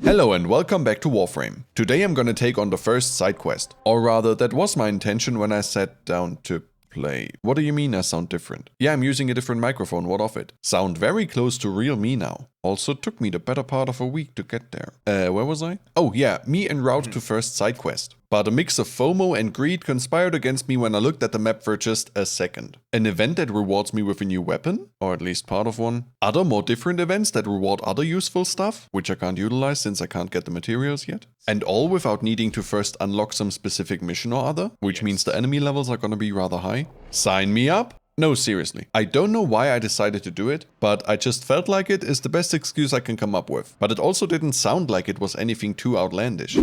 Hello and welcome back to Warframe. Today I'm gonna take on the first side quest. Or rather, that was my intention when I sat down to play. What do you mean I sound different? Yeah, I'm using a different microphone, what of it? Sound very close to real me now. Also took me the better part of a week to get there. Where was I? Oh yeah, me en route to first side quest. But a mix of FOMO and greed conspired against me when I looked at the map for just a second. An event that rewards me with a new weapon, or at least part of one. Other more different events that reward other useful stuff, which I can't utilize since I can't get the materials yet. And all without needing to first unlock some specific mission or other, which means the enemy levels are gonna be rather high. Sign me up! No, seriously. I don't know why I decided to do it, but I just felt like it is the best excuse I can come up with. But it also didn't sound like it was anything too outlandish.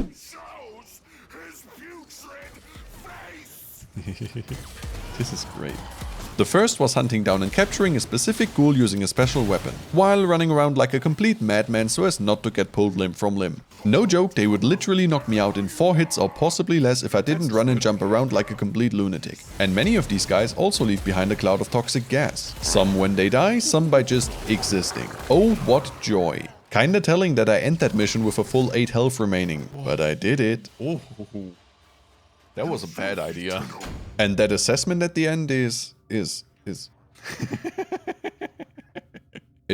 This is great. The first was hunting down and capturing a specific ghoul using a special weapon, while running around like a complete madman so as not to get pulled limb from limb. No joke, they would literally knock me out in 4 hits or possibly less if I didn't run and jump around like a complete lunatic. And many of these guys also leave behind a cloud of toxic gas. Some when they die, some by just existing. Oh, what joy. Kinda telling that I end that mission with a full 8 health remaining, but I did it. Oh. That was a bad idea. And that assessment at the end is... It's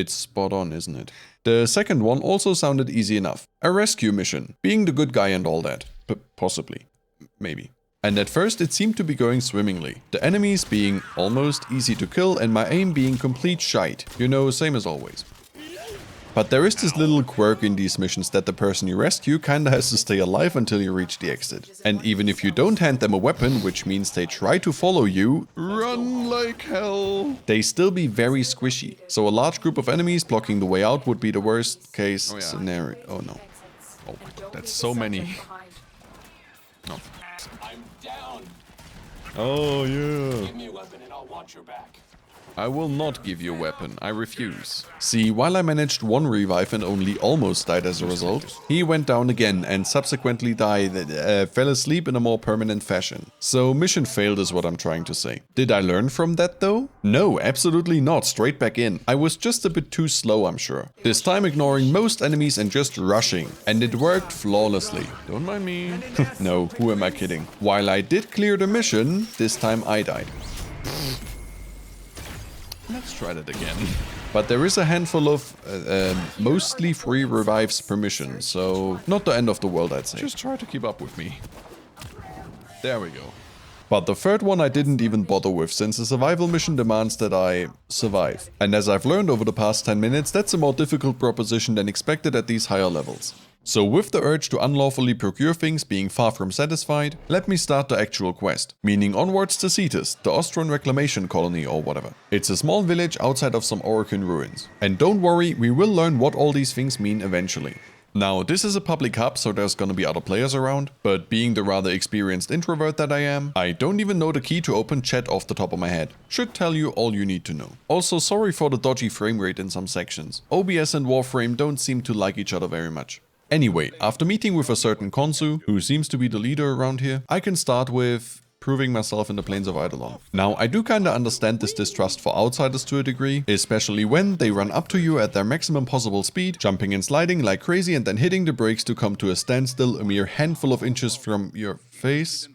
spot on, isn't it? The second one also sounded easy enough. A rescue mission. Being the good guy and all that. Possibly. Maybe. And at first it seemed to be going swimmingly. The enemies being almost easy to kill and my aim being complete shite. You know, same as always. But there is this little quirk in these missions that the person you rescue kinda has to stay alive until you reach the exit. And even if you don't hand them a weapon, which means they try to follow you, run like hell, they still be very squishy. So a large group of enemies blocking the way out would be the worst case scenario. Oh no. Oh my god, that's so many. No. I'm down. Oh yeah. Give me a weapon and I'll watch your back. I will not give you a weapon, I refuse. See, while I managed 1 revive and only almost died as a result, he went down again and subsequently fell asleep in a more permanent fashion. So mission failed is what I'm trying to say. Did I learn from that though? No, absolutely not, straight back in. I was just a bit too slow, I'm sure. This time ignoring most enemies and just rushing. And it worked flawlessly. Don't mind me. No, who am I kidding? While I did clear the mission, this time I died. Let's try that again. But there is a handful of mostly free revives per mission, so not the end of the world, I'd say. Just try to keep up with me. There we go. But the third one I didn't even bother with, since the survival mission demands that I survive. And as I've learned over the past 10 minutes, that's a more difficult proposition than expected at these higher levels. So with the urge to unlawfully procure things being far from satisfied, let me start the actual quest, meaning onwards to Cetus, the Austrian reclamation colony or whatever. It's a small village outside of some Orokin ruins. And don't worry, we will learn what all these things mean eventually. Now, this is a public hub, so there's gonna be other players around, but being the rather experienced introvert that I am, I don't even know the key to open chat off the top of my head. Should tell you all you need to know. Also, sorry for the dodgy frame rate in some sections. OBS and Warframe don't seem to like each other very much. Anyway, after meeting with a certain Konsu, who seems to be the leader around here, I can start with proving myself in the plains of Eidolon. Now, I do kinda understand this distrust for outsiders to a degree, especially when they run up to you at their maximum possible speed, jumping and sliding like crazy and then hitting the brakes to come to a standstill a mere handful of inches from your face.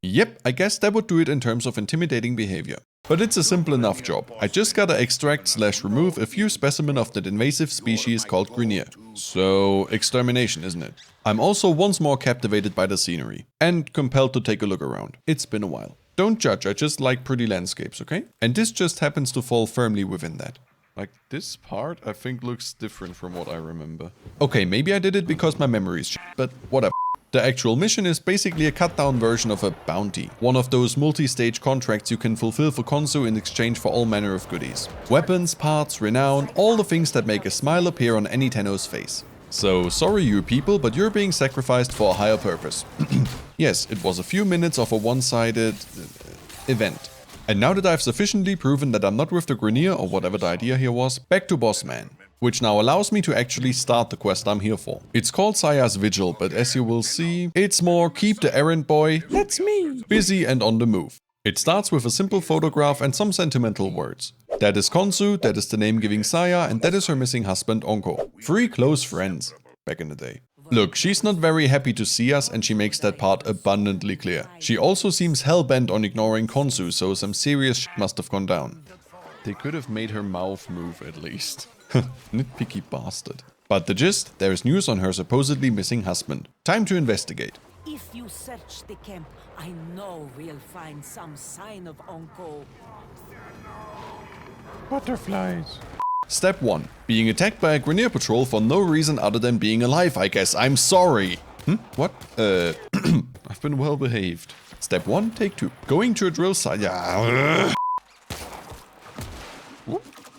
Yep, I guess that would do it in terms of intimidating behavior. But it's a simple enough job. I just gotta extract/remove a few specimen of that invasive species called Grineer. So, extermination, isn't it? I'm also once more captivated by the scenery, and compelled to take a look around. It's been a while. Don't judge, I just like pretty landscapes, okay? And this just happens to fall firmly within that. Like, this part, I think, looks different from what I remember. Okay, maybe I did it because my memory is shit, but whatever. The actual mission is basically a cut-down version of a bounty. One of those multi-stage contracts you can fulfill for Konsu in exchange for all manner of goodies. Weapons, parts, renown, all the things that make a smile appear on any Tenno's face. So, sorry you people, but you're being sacrificed for a higher purpose. Yes, it was a few minutes of a one-sided event. And now that I've sufficiently proven that I'm not with the Grineer or whatever the idea here was, back to Boss Man. Which now allows me to actually start the quest I'm here for. It's called Saya's Vigil, but as you will see, it's more keep the errand boy, that's me, busy and on the move. It starts with a simple photograph and some sentimental words. That is Konsu, that is the name giving Saya, and that is her missing husband Onko. 3 close friends back in the day. Look, she's not very happy to see us and she makes that part abundantly clear. She also seems hell-bent on ignoring Konsu, so some serious shit must have gone down. They could have made her mouth move at least. Nitpicky bastard. But the gist, there is news on her supposedly missing husband. Time to investigate. If you search the camp, I know we'll find some sign of Onko. Butterflies. Step 1. Being attacked by a Grineer patrol for no reason other than being alive, I guess. I'm sorry. What? I've been well behaved. Step 1, take 2. Going to a drill site. Yeah.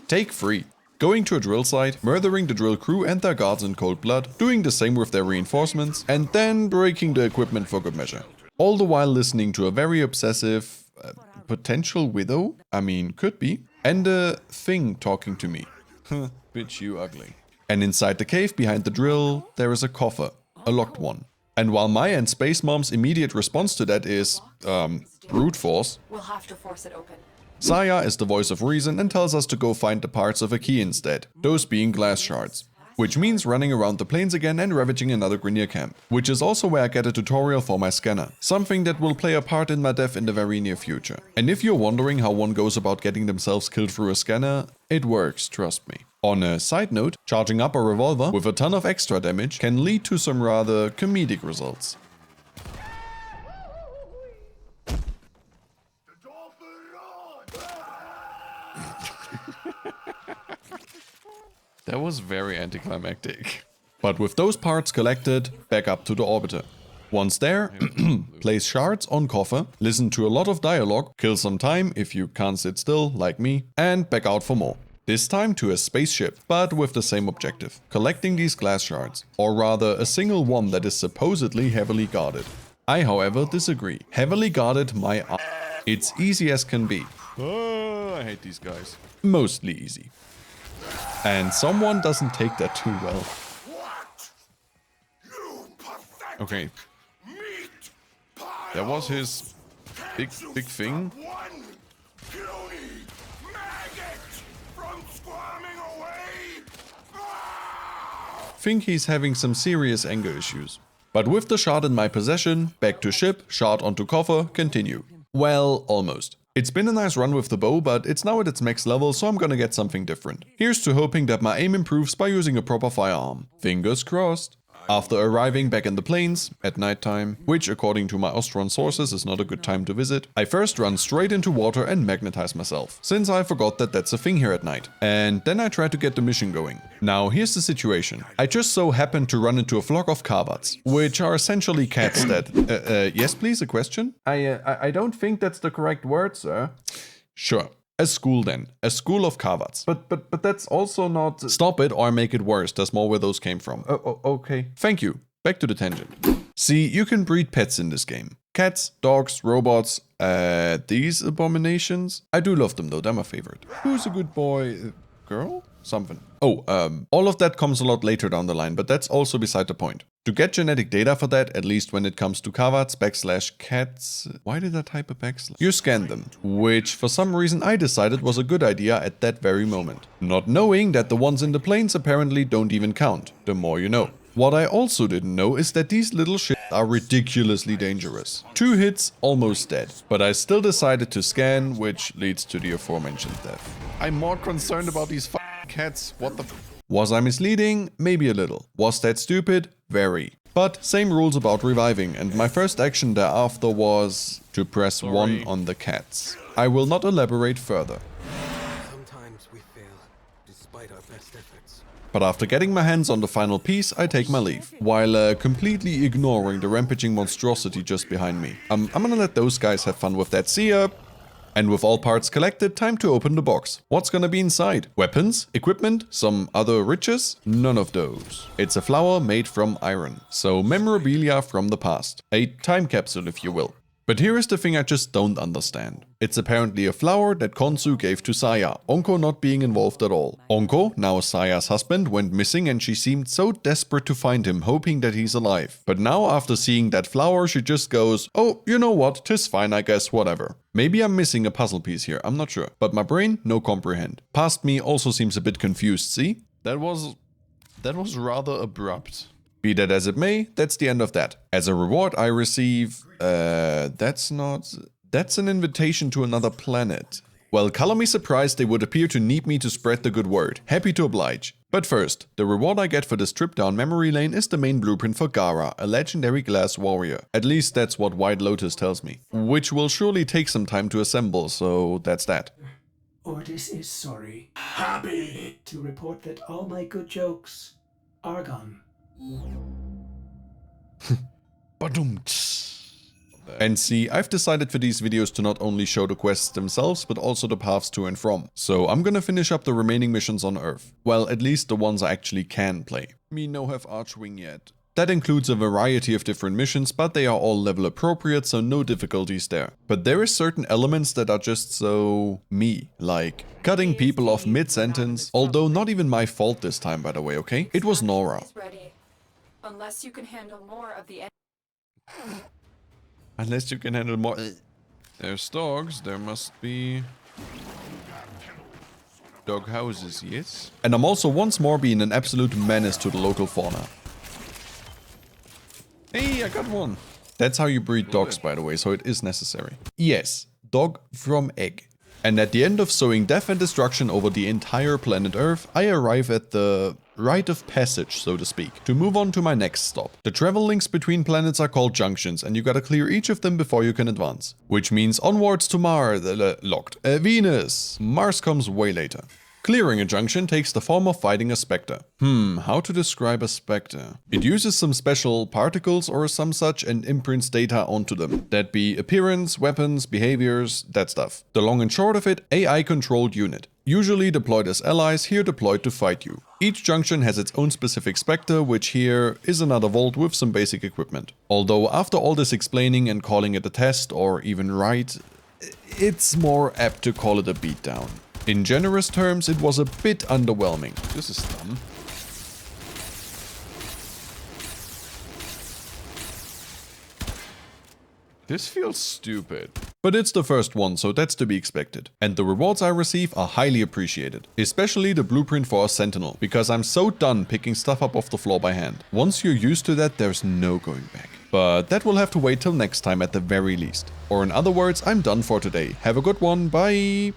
Take 3. Going to a drill site, murdering the drill crew and their guards in cold blood, doing the same with their reinforcements, and then breaking the equipment for good measure. All the while listening to a very obsessive, potential widow? I mean, could be. And a thing talking to me. Bitch, you ugly. And inside the cave behind the drill, there is a coffer. A locked one. And while my and Space Mom's immediate response to that is, brute force. We'll have to force it open. Saya is the voice of reason and tells us to go find the parts of a key instead. Those being glass shards. Which means running around the plains again and ravaging another Grineer camp. Which is also where I get a tutorial for my scanner. Something that will play a part in my death in the very near future. And if you're wondering how one goes about getting themselves killed through a scanner, it works, trust me. On a side note, charging up a revolver with a ton of extra damage can lead to some rather comedic results. That was very anticlimactic. But with those parts collected, back up to the orbiter. Once there, place shards on coffer, listen to a lot of dialogue, kill some time if you can't sit still, like me, and back out for more. This time to a spaceship, but with the same objective. Collecting these glass shards. Or rather, a single one that is supposedly heavily guarded. I, however, disagree. Heavily guarded my ass. It's easy as can be. Oh, I hate these guys. Mostly easy. And someone doesn't take that too well. Okay. That was his big thing. Think he's having some serious anger issues. But with the shard in my possession, back to ship, shard onto coffer, continue. Well, almost. It's been a nice run with the bow, but it's now at its max level, so I'm gonna get something different. Here's to hoping that my aim improves by using a proper firearm. Fingers crossed. After arriving back in the plains, at nighttime, which according to my Ostron sources is not a good time to visit, I first run straight into water and magnetize myself, since I forgot that that's a thing here at night. And then I try to get the mission going. Now here's the situation. I just so happened to run into a flock of Kavats, which are essentially cats that... yes please, a question? I don't think that's the correct word, sir. Sure. A school then. A school of Kavats. But that's also not... Stop it or make it worse. There's more where those came from. Okay. Thank you. Back to the tangent. See, you can breed pets in this game. Cats, dogs, robots, these abominations. I do love them though, they're my favorite. Who's a good boy? Girl? Something. Oh, all of that comes a lot later down the line, but that's also beside the point. To get genetic data for that, at least when it comes to Kavats, /cats... Why did I type a /? You scan them, which for some reason I decided was a good idea at that very moment. Not knowing that the ones in the plains apparently don't even count, the more you know. What I also didn't know is that these little shit are ridiculously dangerous. 2 hits, almost dead. But I still decided to scan, which leads to the aforementioned death. I'm more concerned about these cats, what the Was I misleading? Maybe a little. Was that stupid? Very. But same rules about reviving, and my first action thereafter was to press 1 on the cats. I will not elaborate further. Sometimes we fail, despite our best efforts. But after getting my hands on the final piece, I take my leave, while completely ignoring the rampaging monstrosity just behind me. I'm gonna let those guys have fun with that. See ya! And with all parts collected, time to open the box. What's gonna be inside? Weapons? Equipment? Some other riches? None of those. It's a flower made from iron. So memorabilia from the past. A time capsule, if you will. But here is the thing I just don't understand. It's apparently a flower that Khonsu gave to Saya, Onko not being involved at all. Onko, now Saya's husband, went missing and she seemed so desperate to find him, hoping that he's alive. But now after seeing that flower, she just goes, oh, you know what, 'tis fine I guess, whatever. Maybe I'm missing a puzzle piece here, I'm not sure. But my brain, no comprehend. Past me also seems a bit confused, see? That was rather abrupt. Be that as it may, that's the end of that. As a reward I receive... that's an invitation to another planet. Well, color me surprised they would appear to need me to spread the good word. Happy to oblige. But first, the reward I get for this trip down memory lane is the main blueprint for Gara, a legendary glass warrior. At least that's what White Lotus tells me. Which will surely take some time to assemble, so that's that. Ortis is sorry. Happy to report that all my good jokes are gone. And see, I've decided for these videos to not only show the quests themselves, but also the paths to and from. So I'm gonna finish up the remaining missions on Earth. Well, at least the ones I actually can play. Me no have Archwing yet. That includes a variety of different missions, but they are all level appropriate, so no difficulties there. But there is certain elements that are just so... me. Like, cutting people off mid-sentence, although not even my fault this time, by the way, okay? It was Nora. Unless you can handle more of the... Unless you can handle more... There's dogs, there must be... dog houses, yes? And I'm also once more being an absolute menace to the local fauna. Hey, I got one! That's how you breed dogs, by the way, so it is necessary. Yes, dog from egg. And at the end of sowing death and destruction over the entire planet Earth, I arrive at the rite of passage, so to speak, to move on to my next stop. The travel links between planets are called junctions, and you gotta clear each of them before you can advance. Which means onwards to Mars, locked. Venus. Mars comes way later. Clearing a junction takes the form of fighting a spectre. How to describe a spectre? It uses some special particles or some such and imprints data onto them. That be appearance, weapons, behaviors, that stuff. The long and short of it, AI controlled unit. Usually deployed as allies, here deployed to fight you. Each junction has its own specific spectre, which here is another vault with some basic equipment. Although after all this explaining and calling it a test or even right, it's more apt to call it a beatdown. In generous terms, it was a bit underwhelming. This is dumb. This feels stupid. But it's the first one, so that's to be expected. And the rewards I receive are highly appreciated. Especially the blueprint for a sentinel, because I'm so done picking stuff up off the floor by hand. Once you're used to that, there's no going back. But that will have to wait till next time at the very least. Or in other words, I'm done for today. Have a good one, bye!